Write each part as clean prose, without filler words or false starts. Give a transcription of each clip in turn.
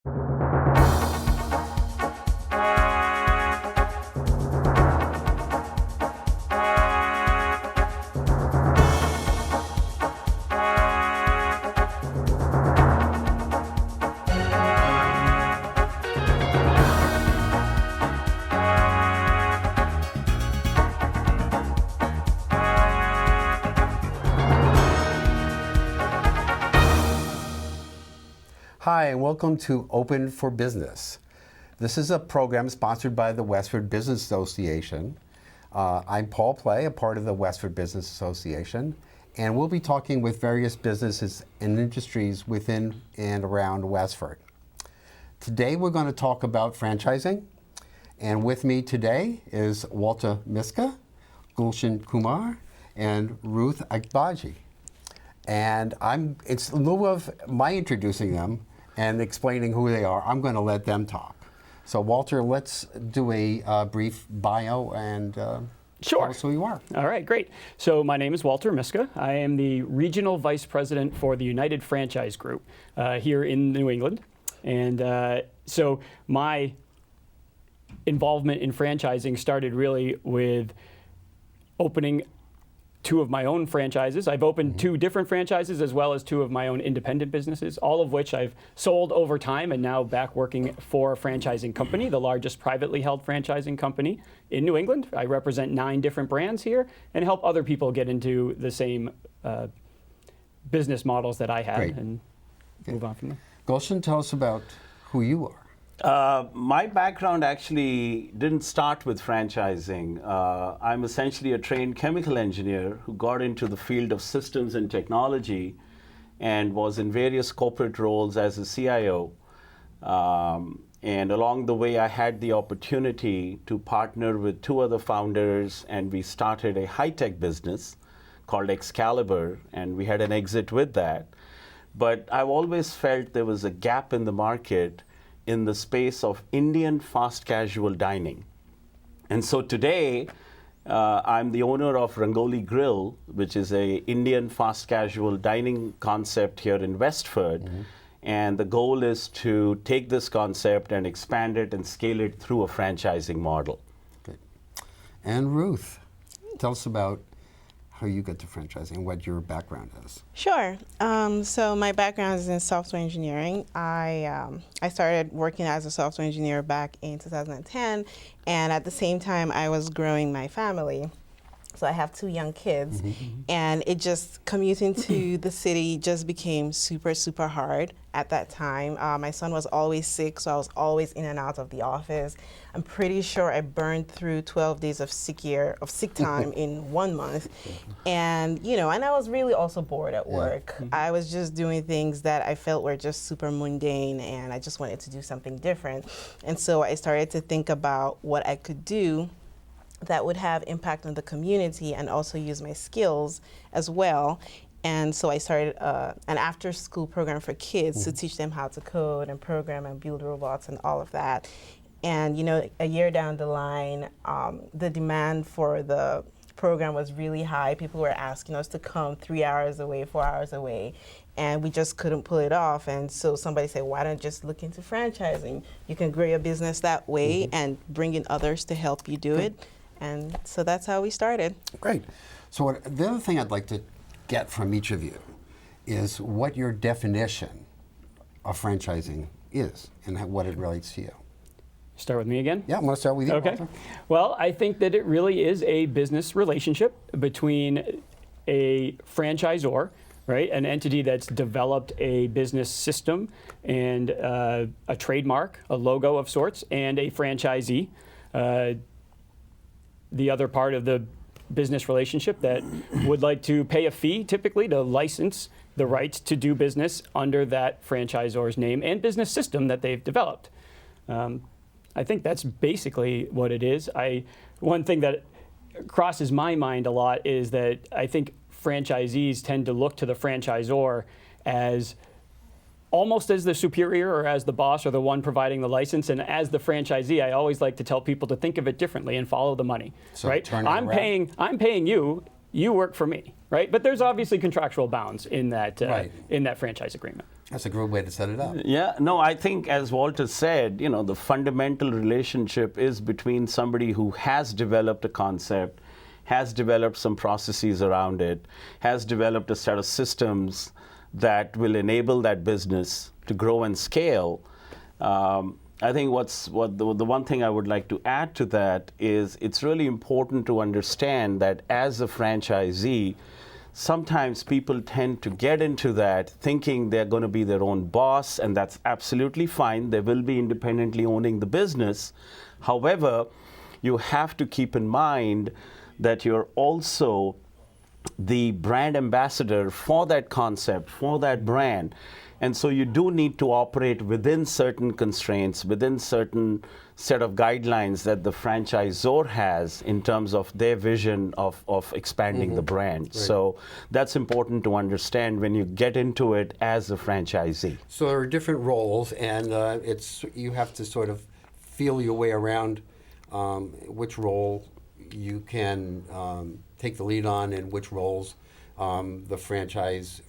Hi, and welcome to Open for Business. This is a program sponsored by the Westford Business Association. I'm Paul Playe, a part of the Westford Business Association, and we'll be talking with various businesses and industries within and around Westford. Today we're going to talk about franchising, and with me today is Walter Miska, Gulshan Kumar, and Ruth Agbaji. And in lieu of my introducing them and explaining who they are, I'm going to let them talk. So Walter, let's do a brief bio and Sure. tell us who you are. All right, great. So my name is Walter Miska. I am the Regional Vice President for the United Franchise Group here in New England. And so my involvement in franchising started really with opening two of my own franchises. I've opened two different franchises as well as two of my own independent businesses, all of which I've sold over time and now back working for a franchising company, the largest privately held franchising company in New England. I represent 9 different brands here and help other people get into the same business models that I have. Great. And move on from there. Gulshan, tell us about who you are. My background actually didn't start with franchising. I'm essentially a trained chemical engineer who got into the field of systems and technology and was in various corporate roles as a CIO. And along the way, I had the opportunity to partner with 2 other founders, and we started a high-tech business called Excalibur, and we had an exit with that. But I've always felt there was a gap in the market in the space of Indian fast casual dining. And so today, I'm the owner of Rangoli Grill, which is a Indian fast casual dining concept here in Westford. And the goal is to take this concept and expand it and scale it through a franchising model. Good. And Ruth, tell us about how you got to franchising and what your background is. Sure. So my background is in software engineering. I started working as a software engineer back in 2010, and at the same time I was growing my family. So I have 2 young kids, and it just, commuting to the city just became super, super hard at that time. My son was always sick, so I was always in and out of the office. I'm pretty sure I burned through 12 days of sick time in 1 month. And, and I was really also bored at work. I was just doing things that I felt were just super mundane, and I just wanted to do something different. And so I started to think about what I could do that would have impact on the community and also use my skills as well. And so I started an after-school program for kids to teach them how to code and program and build robots and all of that. And a year down the line, the demand for the program was really high. People were asking us to come 3 hours away, 4 hours away, and we just couldn't pull it off. And so somebody said, why don't you just look into franchising? You can grow your business that way and bring in others to help you do it. And so that's how we started. Great. So the other thing I'd like to get from each of you is what your definition of franchising is and what it relates to you. Start with me again? Yeah, I'm going to start with you, Okay. Walter. Well, I think that it really is a business relationship between a franchisor, right, an entity that's developed a business system and a trademark, a logo of sorts, and a franchisee. The other part of the business relationship that would like to pay a fee, typically, to license the rights to do business under that franchisor's name and business system that they've developed. I think that's basically what it is. One thing that crosses my mind a lot is that I think franchisees tend to look to the franchisor as almost as the superior or as the boss or the one providing the license. And as the franchisee, I always like to tell people to think of it differently and follow the money. So right? turn it around. I'm paying you you work for me, right? But there's obviously contractual bounds in that Right. in that franchise agreement. That's a good way to set it up. Yeah, no, I think as Walter said, the fundamental relationship is between somebody who has developed a concept, has developed some processes around it, has developed a set of systems that will enable that business to grow and scale. I think the one thing I would like to add to that is it's really important to understand that as a franchisee, sometimes people tend to get into that thinking they're going to be their own boss, and that's absolutely fine. They will be independently owning the business. However, you have to keep in mind that you're also the brand ambassador for that concept, for that brand. And so you do need to operate within certain constraints, within certain set of guidelines that the franchisor has in terms of their vision of expanding the brand. Right. So that's important to understand when you get into it as a franchisee. So there are different roles, and you have to sort of feel your way around which role you can take the lead on, and which roles the franchisor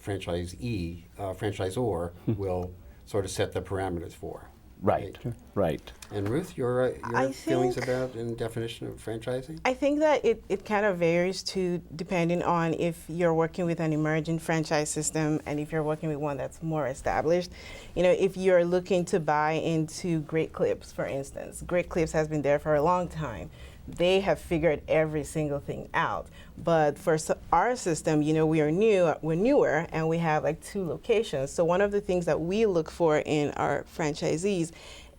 will sort of set the parameters for. Right, right. And Ruth, your I feelings think- about and definition of franchising? I think that it kind of varies too, depending on if you're working with an emerging franchise system and if you're working with one that's more established. If you're looking to buy into Great Clips, for instance, Great Clips has been there for a long time. They have figured every single thing out. But for our system, we're newer, and we have like 2 locations. So one of the things that we look for in our franchisees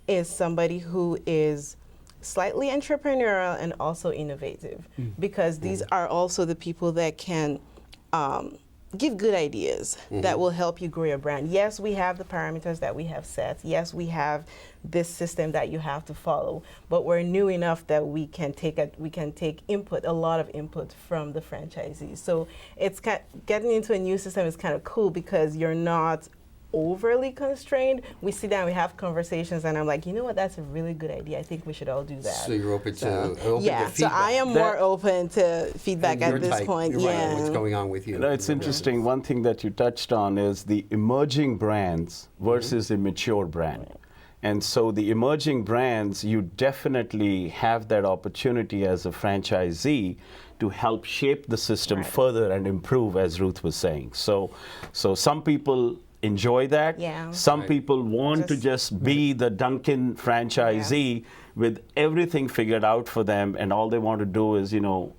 is somebody who is slightly entrepreneurial and also innovative, because these are also the people that can give good ideas that will help you grow your brand. Yes, we have the parameters that we have set. Yes, we have this system that you have to follow, but we're new enough that we can take input, a lot of input from the franchisees. So it's getting into a new system is kind of cool because you're not overly constrained. We sit down, we have conversations, and I'm like, you know what, that's a really good idea. I think we should all do that. So you're open to Yeah, feedback. so I am more open to feedback And at this point. You're Yeah. right, what's going on with you. It's interesting. One thing that you touched on is the emerging brands versus a mature brand. And so the emerging brands, you definitely have that opportunity as a franchisee to help shape the system further and improve, as Ruth was saying. So some people enjoy that. Yeah. Some Right. people want to just be the Dunkin' franchisee with everything figured out for them, and all they want to do is,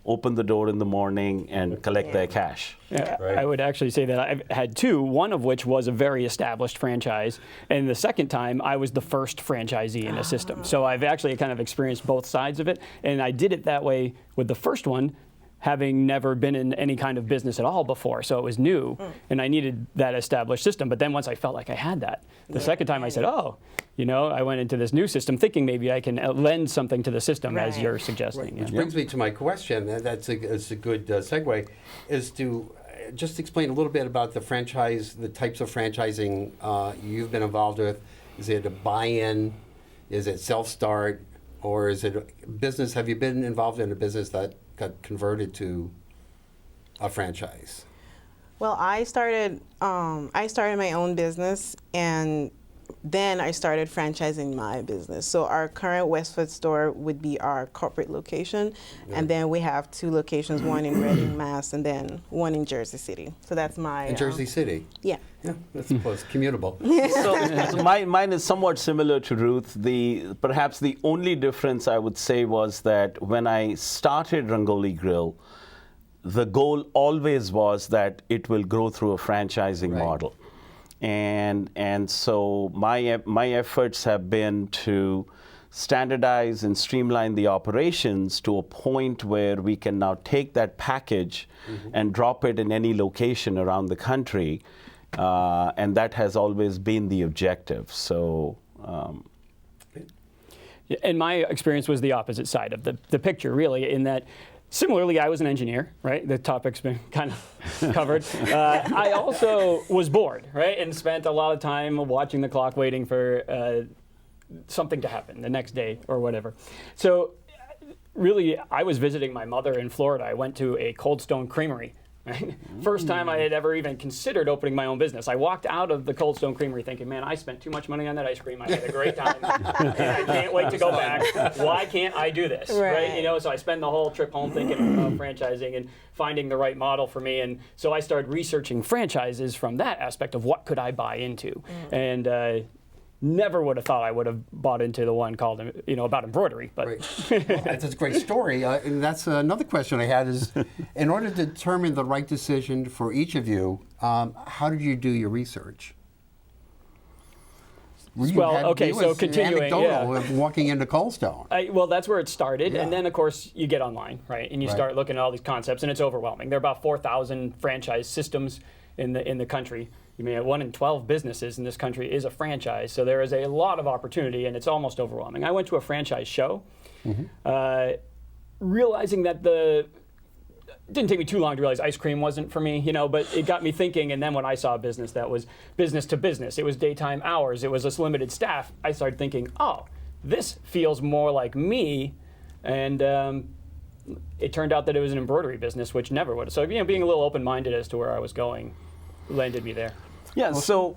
open the door in the morning and collect their cash. Yeah, Right. I would actually say that I've had 2, one of which was a very established franchise, and the second time I was the first franchisee in a system. So I've actually kind of experienced both sides of it, and I did it that way with the first one, having never been in any kind of business at all before, so it was new, and I needed that established system. But then once I felt like I had that, the second time I said, I went into this new system thinking maybe I can lend something to the system, as Right. you're suggesting. Which Yeah. brings me to my question, and that's a good segue, is to just explain a little bit about the types of franchising you've been involved with. Is it a buy-in? Is it self-start? Or is it a business? Have you been involved in a business that got converted to a franchise? Well, I started my own business, and then I started franchising my business. So our current Westford store would be our corporate location, and then we have 2 locations, one in Reading, Mass, and then one in Jersey City. So that's my In Jersey City? Yeah. Yeah, that's close, commutable. So mine is somewhat similar to Ruth. Perhaps the only difference I would say was that when I started Rangoli Grill, the goal always was that it will grow through a franchising Right. model. And so my efforts have been to standardize and streamline the operations to a point where we can now take that package and drop it in any location around the country. And that has always been the objective. So, And my experience was the opposite side of the picture, really, in that similarly, I was an engineer, right? The topic's been kind of covered. I also was bored, right? And spent a lot of time watching the clock, waiting for something to happen the next day or whatever. So really, I was visiting my mother in Florida. I went to a Cold Stone Creamery. Right? First time I had ever even considered opening my own business. I walked out of the Cold Stone Creamery thinking, man, I spent too much money on that ice cream. I had a great time. And I can't wait to go back. Why can't I do this? Right? You know, so I spend the whole trip home thinking about franchising and finding the right model for me. And so I started researching franchises from that aspect of what could I buy into. And never would have thought I would have bought into the one called, about embroidery. But Well, that's a great story. And that's another question I had is, in order to determine the right decision for each of you, how did you do your research? Continuing, anecdotal of walking into Cold Stone. Well, that's where it started, Yeah. and then of course you get online, right? And you start looking at all these concepts, and it's overwhelming. There are about 4,000 franchise systems in the country. You may have 1 in 12 businesses in this country is a franchise, so there is a lot of opportunity, and it's almost overwhelming. I went to a franchise show, realizing that it didn't take me too long to realize ice cream wasn't for me, but it got me thinking. And then when I saw a business that was business to business, it was daytime hours, it was a limited staff, I started thinking, oh, this feels more like me. And it turned out that it was an embroidery business, which never would have. So being a little open-minded as to where I was going landed me there. Yeah, so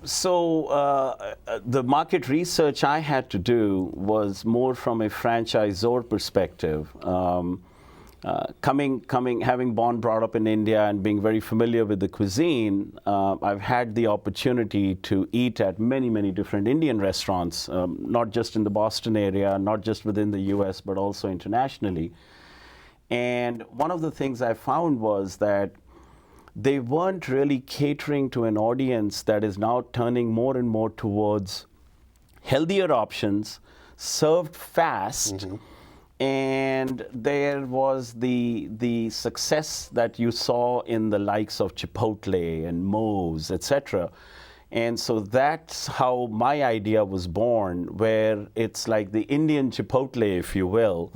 the market research I had to do was more from a franchisor perspective. Having brought up in India and being very familiar with the cuisine, I've had the opportunity to eat at many, many different Indian restaurants, not just in the Boston area, not just within the US, but also internationally. And one of the things I found was that they weren't really catering to an audience that is now turning more and more towards healthier options, served fast, and there was the success that you saw in the likes of Chipotle and Moe's, etc. And so that's how my idea was born, where it's like the Indian Chipotle, if you will.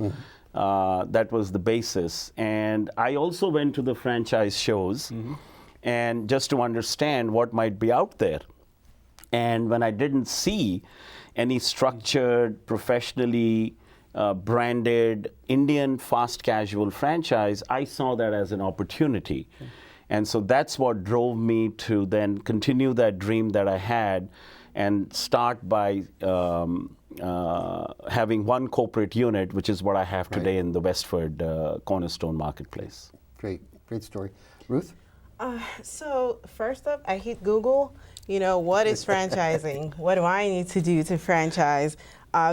That was the basis. And I also went to the franchise shows and just to understand what might be out there. And when I didn't see any structured, professionally branded Indian fast casual franchise, I saw that as an opportunity. And so that's what drove me to then continue that dream that I had and start by having one corporate unit, which is what I have today in the Westford Cornerstone Marketplace. Great story. Ruth? So first up, I hit Google. What is franchising? What do I need to do to franchise?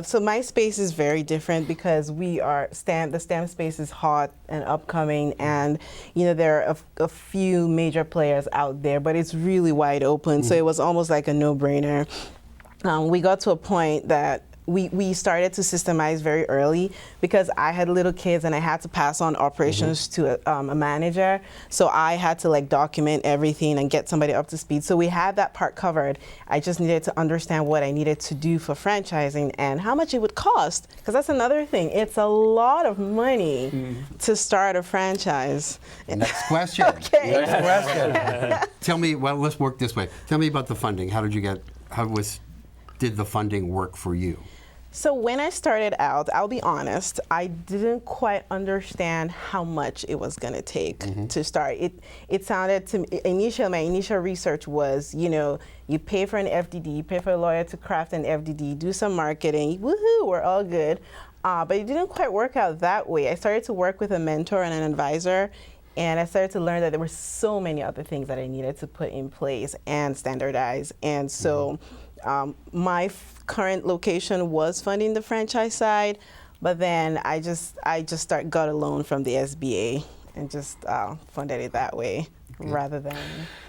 So my space is very different because the STEM space is hot and upcoming, and there are a few major players out there, but it's really wide open. So it was almost like a no-brainer. We got to a point that we started to systemize very early because I had little kids and I had to pass on operations to a manager. So I had to document everything and get somebody up to speed. So we had that part covered. I just needed to understand what I needed to do for franchising and how much it would cost, because that's another thing. It's a lot of money to start a franchise. Next question. Okay. Next question. Tell me, let's work this way. Tell me about the funding. Did the funding work for you? So when I started out, I'll be honest, I didn't quite understand how much it was going to take to start. It sounded to me, my initial research was, you pay for an FDD, you pay for a lawyer to craft an FDD, do some marketing, woohoo, we're all good. But it didn't quite work out that way. I started to work with a mentor and an advisor, and I started to learn that there were so many other things that I needed to put in place and standardize. And so my current location was funding the franchise side, but then I just got a loan from the SBA and just funded it that way rather than.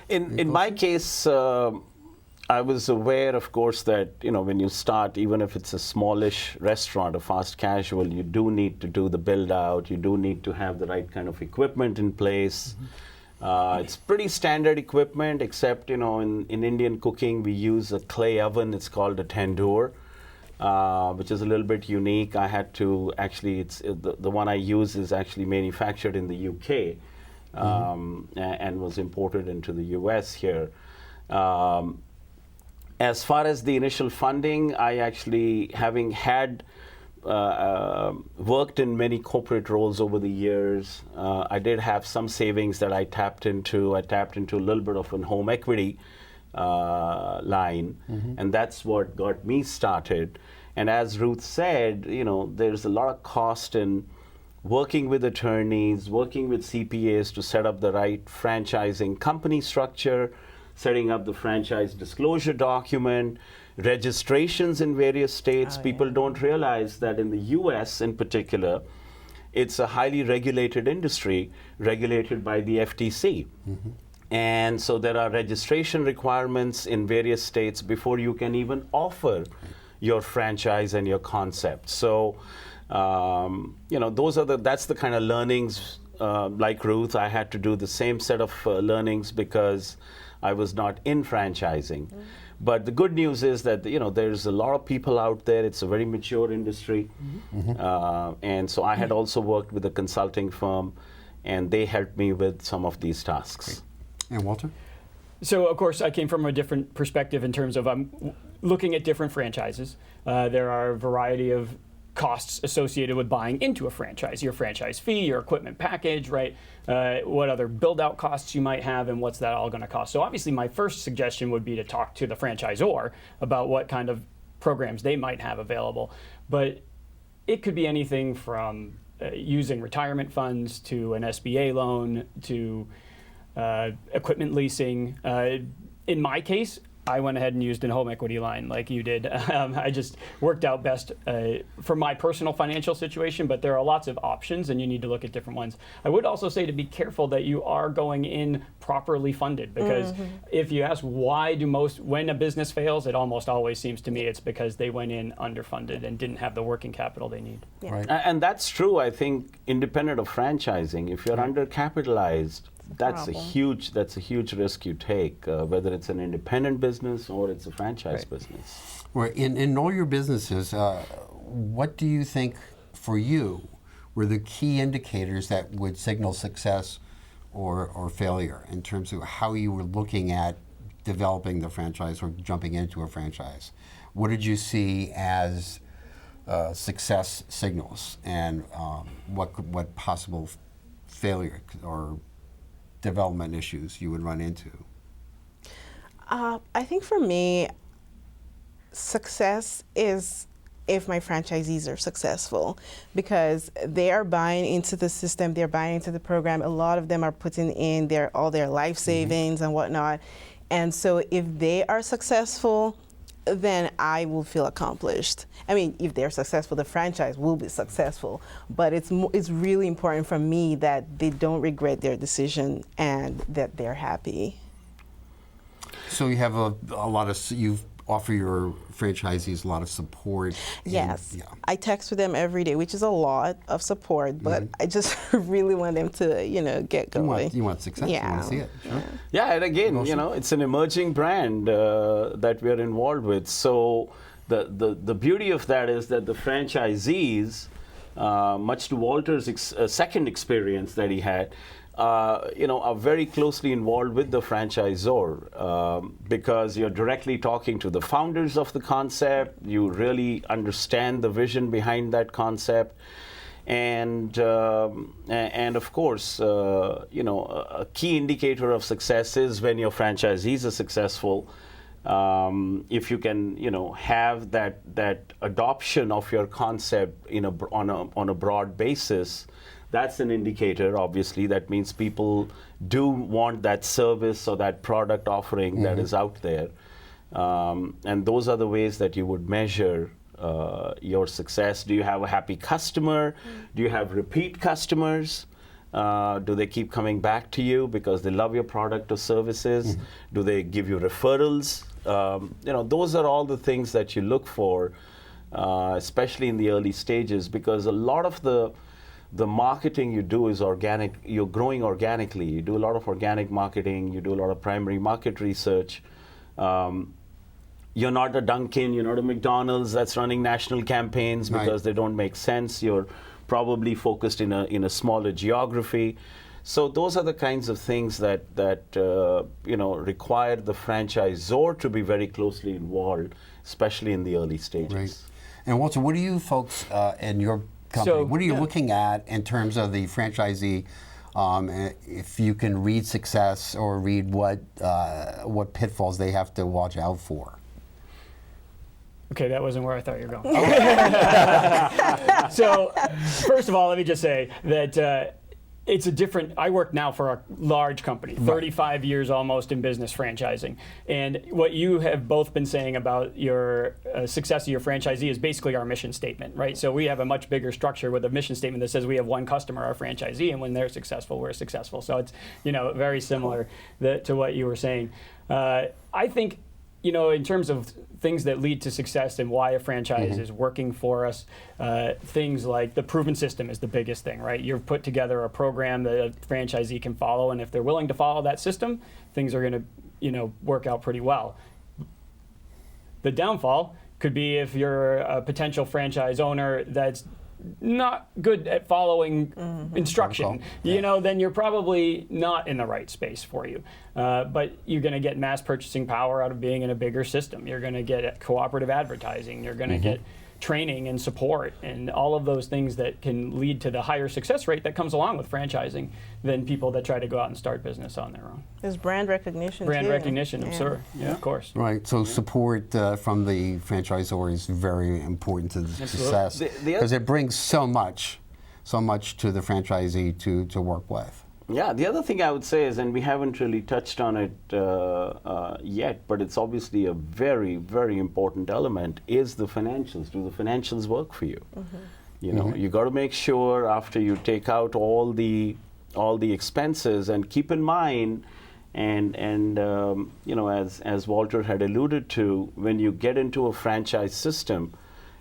In my case, I was aware, of course, that when you start, even if it's a smallish restaurant, a fast casual, you do need to do the build out. You do need to have the right kind of equipment in place. It's pretty standard equipment, except in Indian cooking we use a clay oven. It's called a tandoor, which is a little bit unique. I had to actually, the one I use is actually manufactured in the UK and was imported into the US here. As far as the initial funding, I actually, having had worked in many corporate roles over the years. I did have some savings that I tapped into. I tapped into a little bit of a home equity line, and that's what got me started. And as Ruth said, there's a lot of cost in working with attorneys, working with CPAs to set up the right franchising company structure, setting up the franchise disclosure document, registrations in various states. People don't realize that in the US in particular, it's a highly regulated industry, regulated by the FTC. And so there are registration requirements in various states before you can even offer your franchise and your concept. So, that's the kind of learnings, like Ruth, I had to do the same set of learnings because I was not in franchising. But the good news is that, there's a lot of people out there. It's a very mature industry. And so I had also worked with a consulting firm, and they helped me with some of these tasks. Great. And Walter? So, of course, I came from a different perspective in terms of looking at different franchises. There are a variety of costs associated with buying into a franchise, your franchise fee, your equipment package, right? What other build-out costs you might have, and what's that all going to cost. So obviously my first suggestion would be to talk to the franchisor about what kind of programs they might have available. But it could be anything from using retirement funds to an SBA loan to equipment leasing. In my case, I went ahead and used a home equity line like you did. I just worked out best for my personal financial situation, but there are lots of options and you need to look at different ones. I would also say to be careful that you are going in properly funded, because if you ask when a business fails, it almost always seems to me it's because they went in underfunded and didn't have the working capital they need. Yeah. Right. And that's true, I think, independent of franchising. If you're undercapitalized, that's a huge risk you take, whether it's an independent business or it's a franchise business. Well, in all your businesses, what do you think for you were the key indicators that would signal success or failure in terms of how you were looking at developing the franchise or jumping into a franchise? What did you see as success signals, and what possible failure or development issues you would run into? I think for me, success is if my franchisees are successful, because they are buying into the system, they're buying into the program. A lot of them are putting in all their life savings and whatnot. And so if they are successful, then I will feel accomplished. I mean, if they're successful, the franchise will be successful. But it's really important for me that they don't regret their decision and that they're happy. So you have a lot of, you offer your franchisees a lot of support. Yes. I text with them every day, which is a lot of support, but I just really want them to, get going. You want success. You want to see it. Sure. Yeah, and again, it's an emerging brand that we are involved with. So the beauty of that is that the franchisees, much to Walter's second experience that he had, are very closely involved with the franchisor, because you're directly talking to the founders of the concept. You really understand the vision behind that concept, and of course, a key indicator of success is when your franchisees are successful. If you can, have that adoption of your concept on a broad basis. That's an indicator, obviously. That means people do want that service or that product offering that is out there. And those are the ways that you would measure your success. Do you have a happy customer? Do you have repeat customers? Do they keep coming back to you because they love your product or services? Do they give you referrals? Those are all the things that you look for, especially in the early stages, because a lot of the marketing you do is organic. You're growing organically. You do a lot of organic marketing. You do a lot of primary market research. You're not a Dunkin', you're not a McDonald's that's running national campaigns because they don't make sense. You're probably focused in a smaller geography. So those are the kinds of things that require the franchisor to be very closely involved, especially in the early stages. Right. And Walter, what are you folks in your company, So, what are you yeah. looking at in terms of the franchisee? If you can read success or read what pitfalls they have to watch out for. Okay, that wasn't where I thought you were going. So, first of all, let me just say that it's a different. I work now for a large company, 35 years almost in business franchising, and what you have both been saying about your success of your franchisee is basically our mission statement, right? So we have a much bigger structure with a mission statement that says we have one customer, our franchisee, and when they're successful, we're successful. So it's very similar to what you were saying. I think. In terms of things that lead to success and why a franchise is working for us, things like the proven system is the biggest thing, right? You've put together a program that a franchisee can follow, and if they're willing to follow that system, things are going to, work out pretty well. The downfall could be if you're a potential franchise owner that's not good at following instruction, then you're probably not in the right space for you. But you're going to get mass purchasing power out of being in a bigger system. You're going to get cooperative advertising. You're going to get training and support and all of those things that can lead to the higher success rate that comes along with franchising than people that try to go out and start business on their own. There's brand recognition Brand too. recognition, sure. Yeah, of course. Right. So support from the franchisor is very important to the success The because it brings so much to the franchisee to work with. Yeah, the other thing I would say is, and we haven't really touched on it yet, but it's obviously a very, very important element, is the financials. Do the financials work for you? You got to make sure after you take out all the expenses, and keep in mind, and as Walter had alluded to, when you get into a franchise system,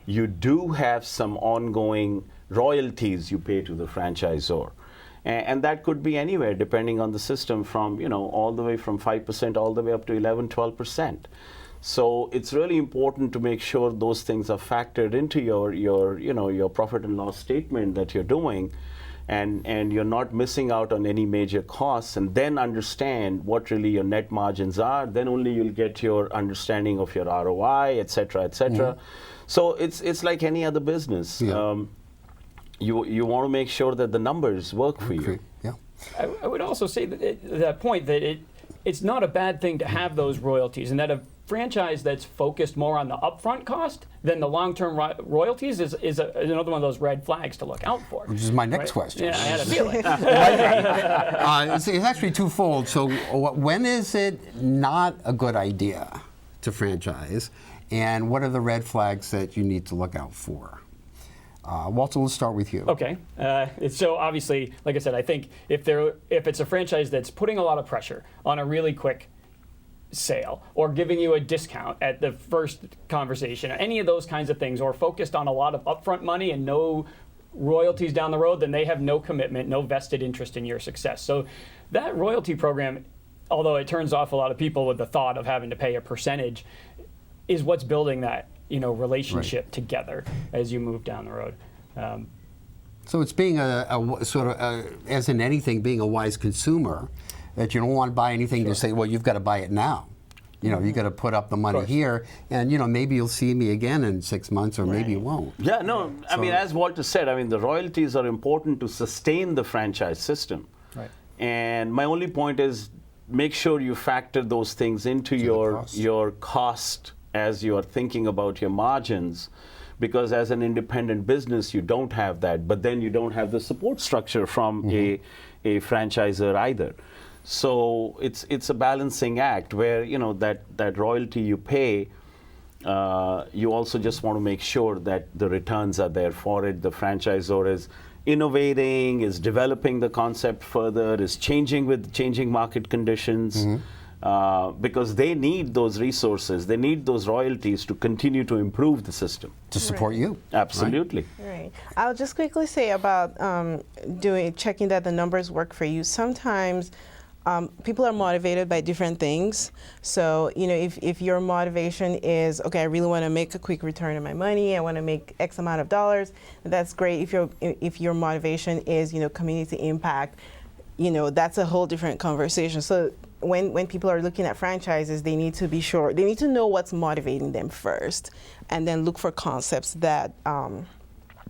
you do have some ongoing royalties you pay to the franchisor. And that could be anywhere, depending on the system, from all the way from 5% all the way up to 11-12%. So it's really important to make sure those things are factored into your profit and loss statement that you're doing, and you're not missing out on any major costs. And then understand what really your net margins are. Then only you'll get your understanding of your ROI, et cetera, et cetera. So it's like any other business. Yeah. You want to make sure that the numbers work for you. Yeah. I would also say that point that it's not a bad thing to have those royalties, and that a franchise that's focused more on the upfront cost than the long-term royalties is another one of those red flags to look out for. Which is my next question. Yeah, I had a feeling. It's actually twofold. So when is it not a good idea to franchise, and what are the red flags that you need to look out for? Walter, let's start with you. Okay. So obviously, like I said, I think if it's a franchise that's putting a lot of pressure on a really quick sale, or giving you a discount at the first conversation, any of those kinds of things, or focused on a lot of upfront money and no royalties down the road, then they have no commitment, no vested interest in your success. So that royalty program, although it turns off a lot of people with the thought of having to pay a percentage, is what's building that relationship together as you move down the road. So it's being a sort of, as in anything, being a wise consumer, that you don't want to buy anything to say, well, you've got to buy it now. You've got to put up the money here, and maybe you'll see me again in 6 months, or maybe you won't. Yeah, no, I mean, as Walter said, the royalties are important to sustain the franchise system. Right. And my only point is, make sure you factor those things into your cost as you are thinking about your margins, because as an independent business, you don't have that, but then you don't have the support structure from a franchisor either. So it's a balancing act where that royalty you pay, you also just want to make sure that the returns are there for it. The franchisor is innovating, is developing the concept further, is changing with changing market conditions. Because they need those resources, they need those royalties to continue to improve the system. To support you. Absolutely. Right. I'll just quickly say about checking that the numbers work for you. Sometimes people are motivated by different things. So, if your motivation is, okay, I really want to make a quick return on my money, I want to make X amount of dollars, that's great. If your motivation is, community impact, that's a whole different conversation. So when people are looking at franchises, they need to be sure, they need to know what's motivating them first, and then look for concepts that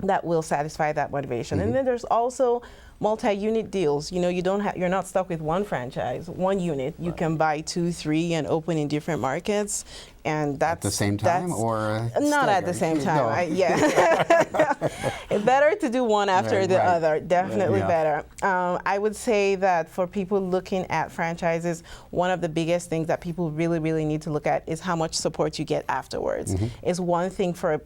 that will satisfy that motivation. And then there's also multi-unit deals. You know, you're not stuck with one franchise, one unit. You can buy 2, 3 and open in different markets, and that's At the same time, or not at the same time. No. Yeah, it's better to do one after Right, the right. other. Definitely Yeah. better. I would say that for people looking at franchises, one of the biggest things that people really need to look at is how much support you get afterwards. It's one thing for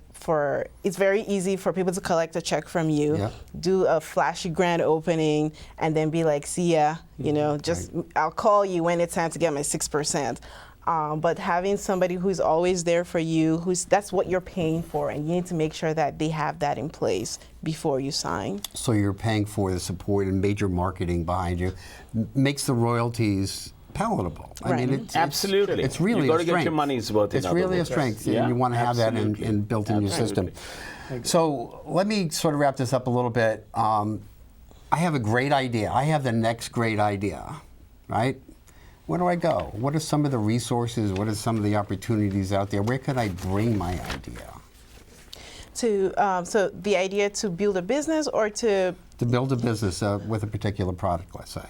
it's very easy for people to collect a check from you, Yeah. do a flashy grand opening, and then be like, see ya, you know, just I'll call you when it's time to get my 6%. But having somebody who's always there for you, that's what you're paying for, and you need to make sure that they have that in place before you sign. So you're paying for the support and major marketing behind you, makes the royalties palatable. I Right. mean, Absolutely. It's really you got a to get strength. your money's worth. It's in other really a words. strength, Yeah, and you want to have that absolutely. in built in your system. So let me sort of wrap this up a little bit. I have a great idea. I have the next great idea, right? Where do I go? What are some of the resources? What are some of the opportunities out there? Where could I bring my idea? So the idea to build a business or to To build a business with a particular product, let's say.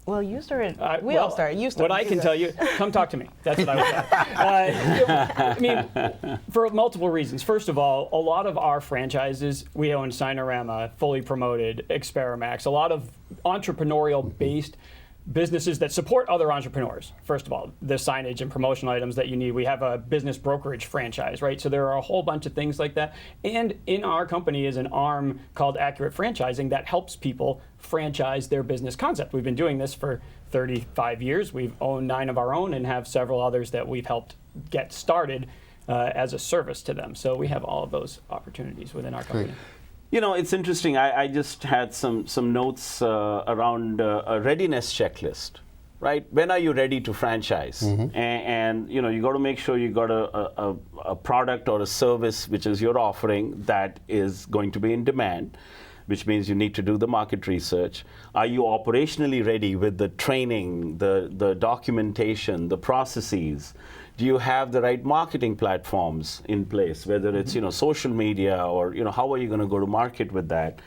well, you started. We well, all started. You started. What I can tell you, come talk to me. That's what I would say. I mean, for multiple reasons. First of all, a lot of our franchises, we own Sinorama, Fully Promoted, Experamax, a lot of entrepreneurial-based businesses that support other entrepreneurs. First of all, the signage and promotional items that you need. We have a business brokerage franchise, right? So there are a whole bunch of things like that. And in our company is an arm called Accurate Franchising that helps people franchise their business concept. We've been doing this for 35 years. We've owned 9 of our own and have several others that we've helped get started as a service to them. So we have all of those opportunities within our company. Great. You know, it's interesting. I just had some notes around a readiness checklist, right? When are you ready to franchise? And you know, you got to make sure you got a product or a service which is your offering that is going to be in demand, which means you need to do the market research. Are you operationally ready with the training, the documentation, the processes? Do you have the right marketing platforms in place, whether it's social media or how are you going to go to market with that?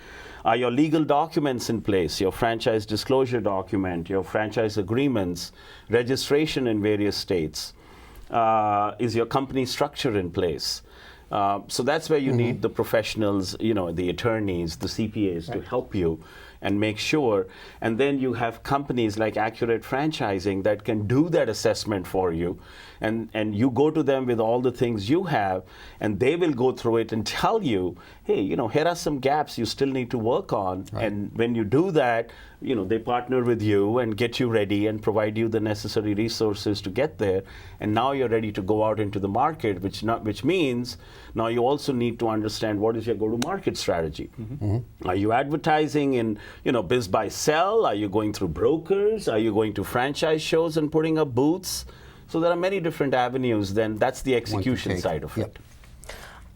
Are your legal documents in place, your franchise disclosure document, your franchise agreements, registration in various states? Is your company structure in place? So that's where you need the professionals, the attorneys, the CPAs to help you and make sure. And then you have companies like Accurate Franchising that can do that assessment for you. And you go to them with all the things you have, and they will go through it and tell you, hey, here are some gaps you still need to work on. Right. And when you do that, they partner with you and get you ready and provide you the necessary resources to get there. And now you're ready to go out into the market, which means now you also need to understand what is your go-to-market strategy. Are you advertising in biz buy sell? Are you going through brokers? Are you going to franchise shows and putting up booths? So there are many different avenues. Then that's the execution take. side of Yep. it.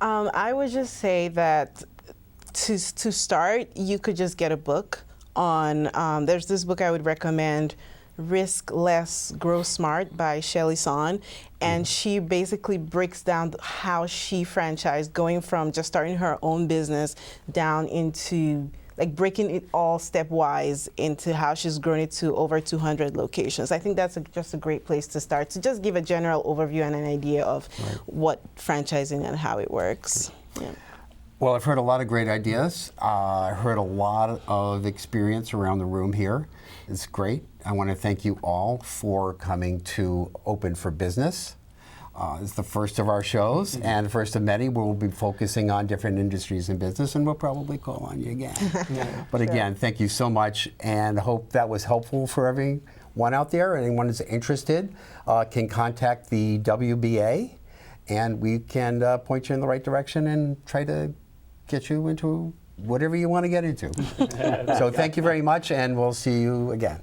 I would just say that to start, you could just get a book on. There's this book I would recommend, Risk Less, Grow Smart by Shelly Son, and she basically breaks down how she franchised, going from just starting her own business down into like breaking it all stepwise into how she's grown it to over 200 locations. I think that's just a great place to start, to just give a general overview and an idea of what franchising and how it works. Yeah. Well, I've heard a lot of great ideas. I heard a lot of experience around the room here. It's great. I want to thank you all for coming to Open for Business. It's the first of our shows, and first of many. We'll be focusing on different industries in business, and we'll probably call on you again. But again, thank you so much, and hope that was helpful for everyone out there. Anyone who's interested can contact the WBA, and we can point you in the right direction and try to get you into whatever you want to get into. So thank you very much, and we'll see you again.